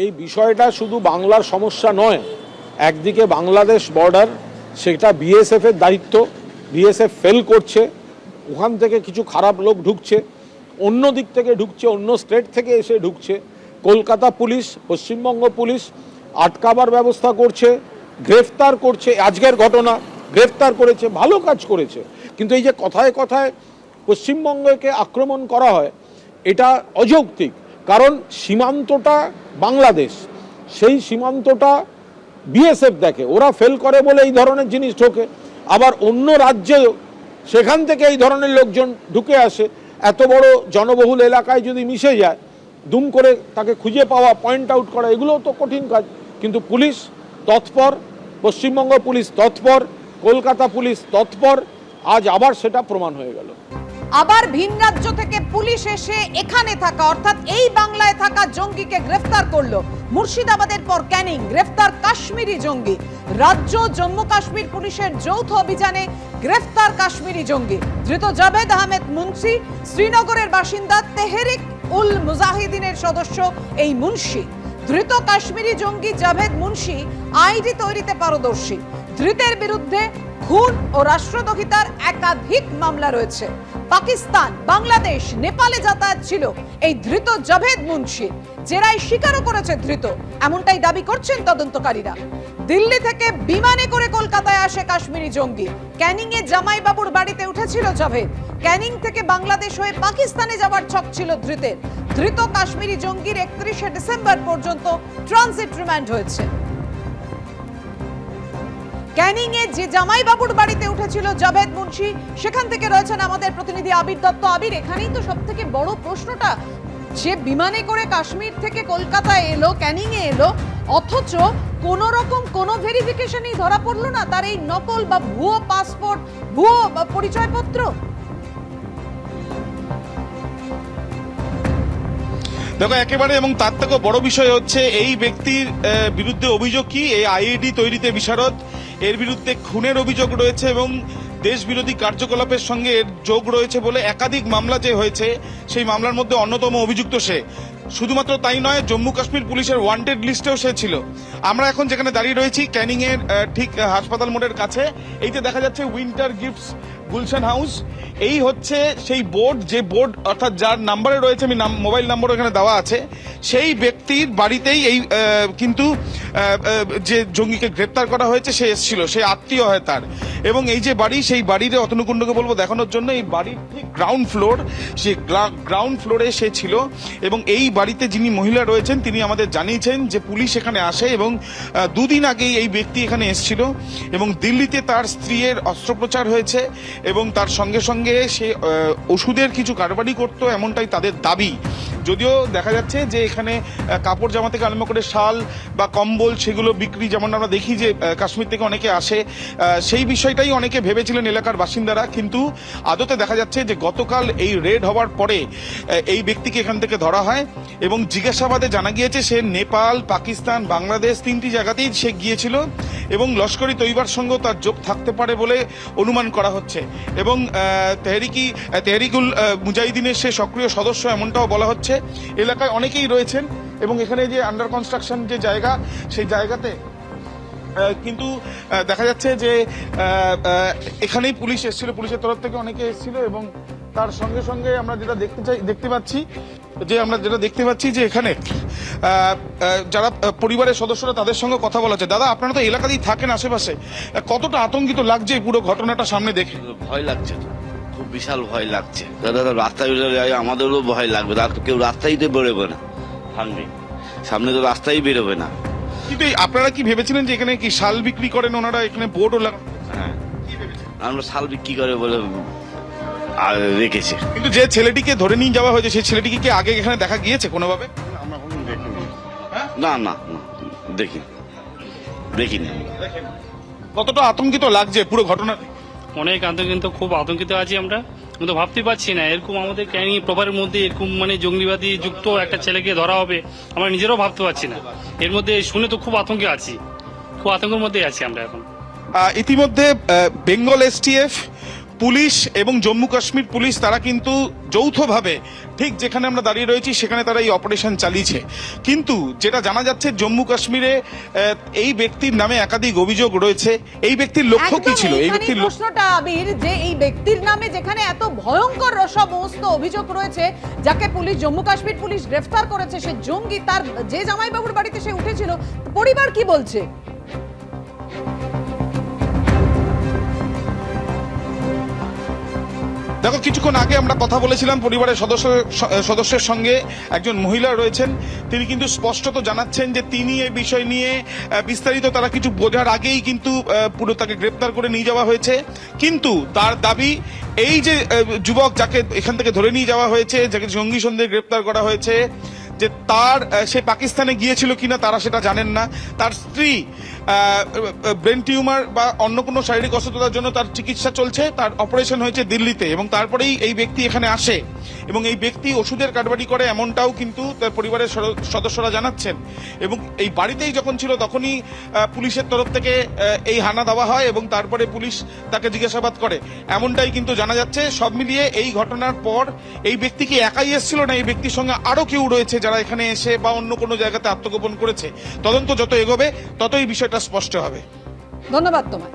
এই বিষয়টা শুধু বাংলার সমস্যা নয়, একদিকে বাংলাদেশ বর্ডার, সেটা বিএসএফের দায়িত্ব, বিএসএফ ফেল করছে, ওখান থেকে কিছু খারাপ লোক ঢুকছে, অন্য দিক থেকে ঢুকছে, অন্য স্টেট থেকে এসে ঢুকছে। কলকাতা পুলিশ, পশ্চিমবঙ্গ পুলিশ আটকাবার ব্যবস্থা করছে, গ্রেফতার করছে। আজকের ঘটনা গ্রেফতার করেছে, ভালো কাজ করেছে। কিন্তু এই যে কথায় কথায় পশ্চিমবঙ্গকে আক্রমণ করা হয়, এটা অযৌক্তিক। কারণ সীমান্তটা বাংলাদেশ, সেই সীমান্তটা বিএসএফ দেখে, ওরা ফেল করে বলে এই ধরনের জিনিস ঢোকে। আবার অন্য রাজ্যেও সেখান থেকে এই ধরনের লোকজন ঢুকে আসে। এত বড় জনবহুল এলাকায় যদি মিশে যায়, দুম করে তাকে খুঁজে পাওয়া, পয়েন্ট আউট করা, এগুলোও তো কঠিন কাজ। কিন্তু পুলিশ তৎপর, পশ্চিমবঙ্গ পুলিশ তৎপর, কলকাতা পুলিশ তৎপর। আজ আবার সেটা প্রমাণ হয়ে গেল। আবার ভিন রাজ্য থেকে পুলিশ এসে এখানে থাকা অর্থাৎ এই বাংলায় থাকা জঙ্গিকে গ্রেফতার করলো। মুর্শিদাবাদের পর ক্যানিং, গ্রেফতার কাশ্মীরি জঙ্গি। রাজ্য জম্মু কাশ্মীর পুলিশের যৌথ অভিযানে গ্রেফতার কাশ্মীরি জঙ্গি। ধৃত জাভেদ আহমেদ মুন্সি, শ্রীনগরের বাসিন্দা, তেহরিক উল মুজাহিদিনের সদস্য এই মুন্সি। ধৃত কাশ্মীরি জঙ্গি জাভেদ মুন্সি আইডি তৈরিতে পারদর্শী। ধৃতের বিরুদ্ধে খুন ও রাষ্ট্রদ্রোহিতার একাধিক মামলা রয়েছে। পাকিস্তান, বাংলাদেশ, নেপালে যাতায়াত ছিল এই ধৃত জাভেদ মুন্সি। জেরায় স্বীকারও করেছে ধৃত, এমনটাই দাবি করছেন তদন্তকারীরা। দিল্লি থেকে বিমানে করে কলকাতায় আসে কাশ্মীরি জঙ্গি। ক্যানিং এ জামাইবাবুর বাড়িতে উঠেছিল জাভেদ। ক্যানিং থেকে বাংলাদেশ হয়ে পাকিস্তানে যাওয়ার ছক ছিল ধৃতের। ধৃত কাশ্মীরি জঙ্গির 31শে ডিসেম্বর পর্যন্ত ট্রানজিট রিমান্ড হয়েছে। ক্যানিং এ যে জামাইবাবুর বাড়িতে উঠেছিল জাভেদ মুন্সি, সেখান থেকে রয়েছেন আমাদের প্রতিনিধি আবির দত্ত। আবির, এখানেই তো সব থেকে বড় প্রশ্নটা, যে বিমানে করে কাশ্মীর থেকে কলকাতায় এলো, ক্যানিং এ এলো, অথচ কোন রকম কোনো ভেরিফিকেশনই ধরা পড়লো না তার এই নকল বা ভুয়ো পাসপোর্ট, ভুয়ো পরিচয়পত্র। দেখো একেবারে, এবং তার থেকেও বড় বিষয় হচ্ছে এই ব্যক্তির বিরুদ্ধে অভিযোগ কি, এই আইইডি তৈরিতে বিশারদ, এর বিরুদ্ধে খুনের অভিযোগ রয়েছে এবং দেশ বিরোধী কার্যকলাপের সঙ্গে এর যোগ রয়েছে বলে একাধিক মামলা যে হয়েছে, সেই মামলার মধ্যে অন্যতম অভিযুক্ত সে। শুধুমাত্র তাই নয়, জম্মু কাশ্মীর পুলিশের ওয়ান্টেড লিস্টেও সে ছিল। আমরা এখন যেখানে দাঁড়িয়ে রয়েছি ক্যানিং এর ঠিক হাসপাতাল মোড়ের কাছে, এইতে দেখা যাচ্ছে উইন্টার গিফটস গুলশান হাউস। এই হচ্ছে সেই বোর্ড, যে বোর্ড অর্থাৎ যার নাম্বারে রয়েছে, আমি মোবাইল নাম্বার এখানে দেওয়া আছে, সেই ব্যক্তির বাড়িতেই এই কিন্তু যে জঙ্গিকে গ্রেপ্তার করা হয়েছে সে এসেছিল, সে আত্মীয় হয় তার। এবং এই যে বাড়ি, সেই বাড়ির অতনুকুণ্ডকে বলবো দেখানোর জন্য, এই বাড়ির ঠিক গ্রাউন্ড ফ্লোর, সে গ্রাউন্ড ফ্লোরে সে ছিল। এবং এই বাড়িতে যিনি মহিলা রয়েছেন তিনি আমাদের জানিয়েছেন যে পুলিশ এখানে আসে এবং দুদিন আগেই এই ব্যক্তি এখানে এসেছিল এবং দিল্লিতে তার স্ত্রীর অস্ত্রোপচার হয়েছে এবং তার সঙ্গে সঙ্গে সে ওষুধের কিছু কারবারি করত, এমনটাই তাদের দাবি। যদিও দেখা যাচ্ছে যে এখানে কাপড় জামা থেকে আরম্ভ করে শাল বা কম্বল সেগুলো বিক্রি, যেমন আমরা দেখি যে কাশ্মীর থেকে অনেকে আসে, সেই বিষয়টাই অনেকে ভেবেছিলেন এলাকার বাসিন্দারা। কিন্তু আদতে দেখা যাচ্ছে যে গতকাল এই রেড হওয়ার পরে এই ব্যক্তিকে এখান থেকে ধরা হয় এবং জিজ্ঞাসাবাদে জানা গিয়েছে সে নেপাল, পাকিস্তান, বাংলাদেশ তিনটি জায়গাতেই সে গিয়েছিল এবং লস্করি তৈবার সঙ্গেও তার যোগ থাকতে পারে বলে অনুমান করা হচ্ছে। এবং তেহরিকুল মুজাহিদিনের সে সক্রিয় সদস্য এমনটাও বলা হচ্ছে। এলাকায় অনেকেই রয়েছেন এবং এখানে যে আন্ডার কনস্ট্রাকশন যে জায়গা, সেই জায়গাতে কিন্তু দেখা যাচ্ছে যে এখানেই পুলিশ এসেছিল, পুলিশের তরফ থেকে অনেকে এসেছিল এবং তার সঙ্গে সঙ্গে আমরা যেটা দেখতে পাচ্ছি যে এখানে যারা পরিবারের সদস্যরা তাদের সঙ্গে কথা বলা হচ্ছে। দাদা, আপনারা তো এলাকাতেই থাকেন আশেপাশে, কতটা আতঙ্কিত লাগছে পুরো ঘটনাটা সামনে দেখে? ভয় লাগছে তো, খুব বিশাল ভয় লাগছে দাদা। রাস্তায় আমাদেরও ভয় লাগবে, কেউ রাস্তাইতে বেরোবে না, সামনে তো রাস্তায় বেরোবে না। কিন্তু আপনারা কি ভেবেছিলেন যে এখানে কি শাল বিক্রি করেন ওনারা, এখানে বোর্ডও লাগানো? হ্যাঁ, আমরা শাল বিক্রি করে বলে আর রেখেছে। কিন্তু যে ছেলেটিকে ধরে নিয়ে যাওয়া হয়েছে সেই ছেলেটিকে কি আগে এখানে দেখা গিয়েছে কোনোভাবে? না না, দেখিনি। কতটা আতঙ্কিত লাগছে পুরো ঘটনা? অনেক আতঙ্কিত, খুব আতঙ্কিত আছি আমরা। কিন্তু ভাবতে পারছি না এরকম আমাদের ক্যানিং প্রপারের মধ্যে এরকম জঙ্গিবাদী যুক্ত একটা ছেলেকে ধরা হবে, আমরা নিজেরাও ভাবতে পারছি না। এর মধ্যে শুনে তো খুব আতঙ্কে আছি, খুব আতঙ্কের মধ্যে আছি আমরা এখন। ইতিমধ্যে বেঙ্গল এসটিএফ, পুলিশ এবং জম্মু কাশ্মীর পুলিশ তারা কিন্তু যৌথভাবে ঠিক যেখানে আমরা দাঁড়িয়ে রয়েছি সেখানে তারা এই অপারেশন চালিয়েছে। কিন্তু যেটা জানা যাচ্ছে জম্মু কাশ্মীরে এই ব্যক্তির নামে একাধিক অভিযোগ রয়েছে। এই ব্যক্তির লক্ষ্য কি ছিল? এই ব্যক্তির প্রশ্নটা আবির, যে এই ব্যক্তির নামে যেখানে এত ভয়ঙ্কর সমস্ত অভিযোগ রয়েছে, যাকে পুলিশ জম্মু কাশ্মীর পুলিশ গ্রেফতার করেছে, সে জঙ্গি, তার যে জামাইবাবুর বাড়িতে সে উঠেছিল, পরিবার কি বলছে? দেখো, কিছুক্ষণ আগে আমরা কথা বলেছিলাম পরিবারের সদস্যের সঙ্গে। একজন মহিলা রয়েছেন, তিনি কিন্তু স্পষ্টত জানাচ্ছেন যে তিনি এই বিষয় নিয়ে বিস্তারিত তারা কিছু বোঝার আগেই কিন্তু পুরো তাকে গ্রেপ্তার করে নিয়ে যাওয়া হয়েছে। কিন্তু তার দাবি এই যে যুবক যাকে এখান থেকে ধরে নিয়ে যাওয়া হয়েছে, যাকে জঙ্গি সন্দেহে গ্রেপ্তার করা হয়েছে, যে তার সে পাকিস্তানে গিয়েছিল কিনা তারা সেটা জানেন না। তার স্ত্রী ব্রেন টিউমার বা অন্য কোনো শারীরিক অসুস্থতার জন্য তার চিকিৎসা চলছে, তার অপারেশন হয়েছে দিল্লিতে, এবং তারপরেই এই ব্যক্তি এখানে আসে এবং এই ব্যক্তি ওষুধের কারবারি করে, এমনটাও কিন্তু তার পরিবারের সদস্যরা জানাচ্ছেন। এবং এই বাড়িতেই যখন ছিল তখনই পুলিশের তরফ থেকে এই হানা দেওয়া হয় এবং তারপরে পুলিশ তাকে জিজ্ঞাসাবাদ করে, এমনটাই কিন্তু জানা যাচ্ছে। সব মিলিয়ে এই ঘটনার পর এই ব্যক্তি কি একাই এসেছিল না এই ব্যক্তির সঙ্গে আরো কেউ রয়েছে যারা এখানে এসে বা অন্য কোনো জায়গাতে আত্মগোপন করেছে? তদন্ত যত এগোবে ততই বিষয়টা স্পষ্ট হবে। ধন্যবাদ তোমায়।